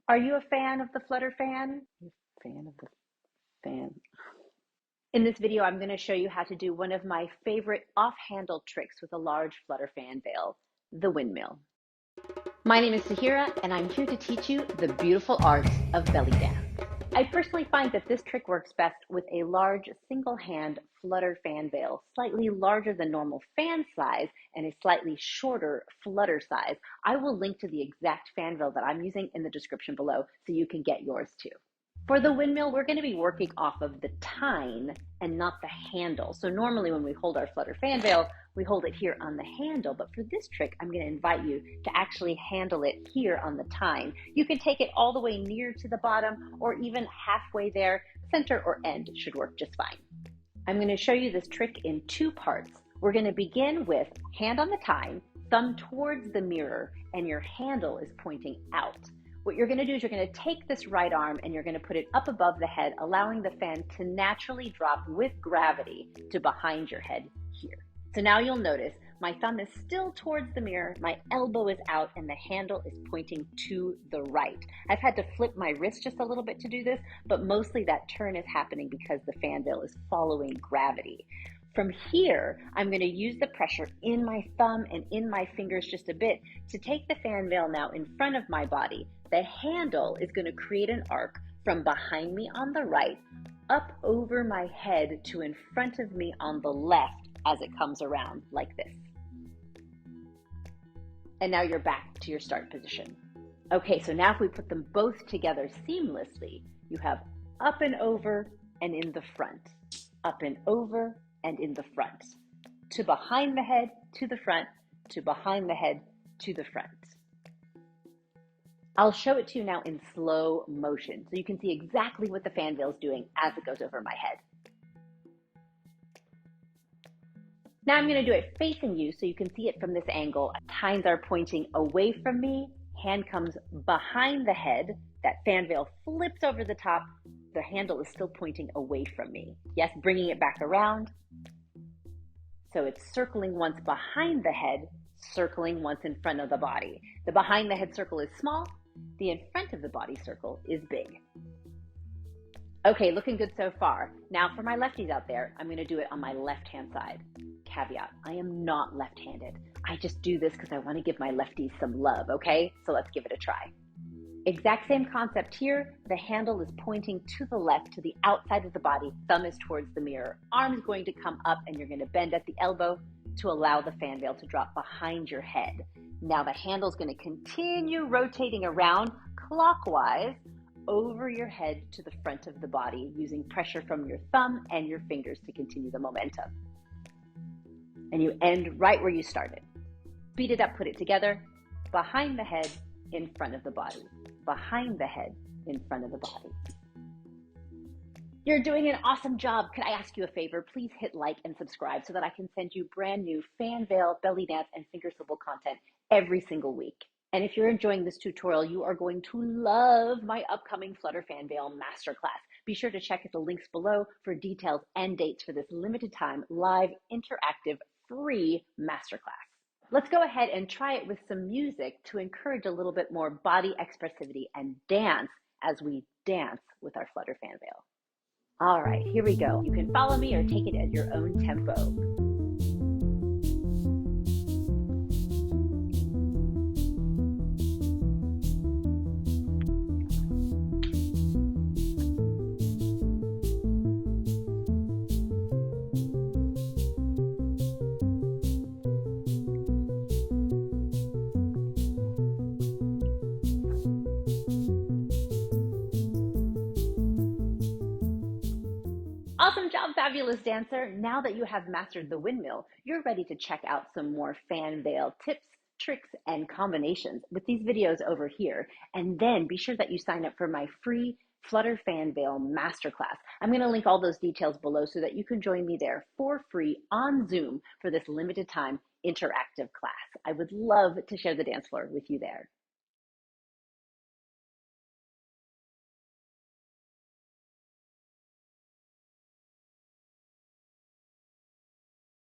Are you a fan of the Flutter fan? Fan of the fan. In this video, I'm going to show you how to do one of my favorite off-handle tricks with a large Flutter fan veil, the windmill. My name is Sahira, and I'm here to teach you the beautiful art of belly dance. I personally find that this trick works best with a large single-hand Flutter fan veil, slightly larger than normal fan size and a slightly shorter Flutter size. I will link to the exact fan veil that I'm using in the description below so you can get yours too. For the windmill, we're going to be working off of the tine and not the handle. So normally when we hold our Flutter fan veil, we hold it here on the handle, but for this trick, I'm going to invite you to actually handle it here on the tine. You can take it all the way near to the bottom or even halfway there. Center or end should work just fine. I'm going to show you this trick in two parts. We're going to begin with hand on the tine, thumb towards the mirror, and your handle is pointing out. What you're going to do is you're going to take this right arm and you're going to put it up above the head, allowing the fan to naturally drop with gravity to behind your head here. So now you'll notice my thumb is still towards the mirror, my elbow is out, and the handle is pointing to the right. I've had to flip my wrist just a little bit to do this, but mostly that turn is happening because the fan veil is following gravity. From here, I'm going to use the pressure in my thumb and in my fingers just a bit to take the fan veil now in front of my body. The handle is going to create an arc from behind me on the right, up over my head to in front of me on the left as it comes around like this. And now you're back to your start position. Okay, so now if we put them both together seamlessly, you have up and over and in the front, up and over and in the front, to behind the head, to the front, to behind the head, to the front. I'll show it to you now in slow motion so you can see exactly what the fan veil is doing as it goes over my head. Now I'm going to do it facing you so you can see it from this angle. Tines are pointing away from me, hand comes behind the head, that fan veil flips over the top, the handle is still pointing away from me. Yes, bringing it back around. So it's circling once behind the head, circling once in front of the body. The behind the head circle is small, the in front of the body circle is big. Okay, looking good so far. Now for my lefties out there, I'm gonna do it on my left-hand side. Caveat, I am not left-handed. I just do this because I want to give my lefties some love, okay? So let's give it a try. Exact same concept here. The handle is pointing to the left, to the outside of the body. Thumb is towards the mirror. Arm is going to come up and you're going to bend at the elbow to allow the fan veil to drop behind your head. Now the handle is going to continue rotating around clockwise over your head to the front of the body, using pressure from your thumb and your fingers to continue the momentum. And you end right where you started. Speed it up, put it together, behind the head, in front of the body, behind the head, in front of the body. You're doing an awesome job. Could I ask you a favor? Please hit like and subscribe so that I can send you brand new fan veil, belly dance, and finger swivel content every single week. And if you're enjoying this tutorial, you are going to love my upcoming Flutter fan veil masterclass. Be sure to check the links below for details and dates for this limited time, live, interactive, free masterclass. Let's go ahead and try it with some music to encourage a little bit more body expressivity and dance as we dance with our Flutter fan veil. All right, here we go. You can follow me or take it at your own tempo. Awesome job, fabulous dancer. Now that you have mastered the windmill, you're ready to check out some more fan veil tips, tricks, and combinations with these videos over here. And then be sure that you sign up for my free Flutter fan veil masterclass. I'm going to link all those details below so that you can join me there for free on Zoom for this limited time interactive class. I would love to share the dance floor with you there.